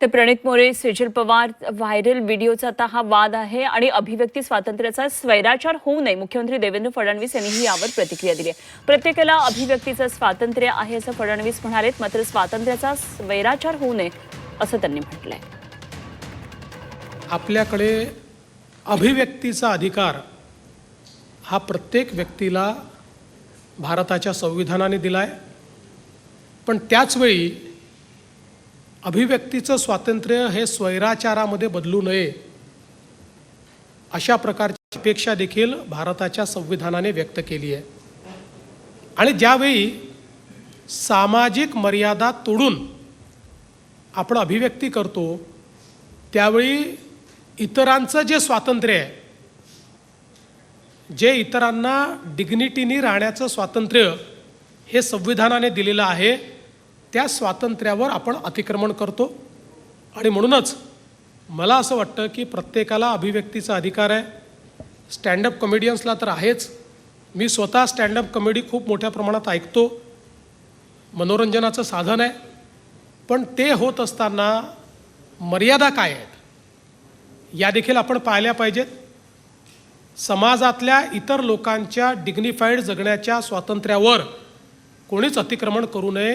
तर प्रणित मोरे, सेजल पवार व्हायरल व्हिडिओचा आता हा वाद आहे आणि अभिव्यक्ती स्वातंत्र्याचा स्वैराचार होऊ नये, मुख्यमंत्री देवेंद्र फडणवीस यांनीही यावर प्रतिक्रिया दिली आहे। प्रत्येकाला अभिव्यक्तीचं स्वातंत्र्य आहे असं फडणवीस म्हणालेत, मात्र स्वातंत्र्याचा स्वैराचार होऊ नये असं त्यांनी म्हटलंय। आपल्याकडे अभिव्यक्तीचा अधिकार हा प्रत्येक व्यक्तीला भारताच्या संविधानाने दिलाय, पण त्याच वेळी अभिव्यक्तीचं स्वातंत्र्य हे स्वैराचारामध्ये बदलू नये अशा प्रकारची अपेक्षा देखील भारताच्या संविधानाने व्यक्त केली आहे। आणि ज्यावेळी सामाजिक मर्यादा तोडून आपण अभिव्यक्ती करतो त्यावेळी इतरांचं जे स्वातंत्र्य आहे, जे इतरांना डिग्निटीनी राहण्याचं स्वातंत्र्य हे संविधानाने दिलेलं आहे, त्या स्वातंत्र्यावर आपण अतिक्रमण करतो। आणि म्हणूनच मला असं वाटतं की प्रत्येकाला अभिव्यक्तीचा अधिकार आहे। स्टँडअप कॉमेडियन्सला तर आहेच। मी स्वतः स्टँडअप कॉमेडी खूप मोठ्या प्रमाणात ऐकतो, मनोरंजनाचं साधन आहे, पण ते होत असताना मर्यादा काय आहेत या देखील आपण पाहिल्या पाहिजेत। समाजातल्या इतर लोकांच्या डिग्निफाईड जगण्याच्या स्वातंत्र्यावर कोणीच अतिक्रमण करू नये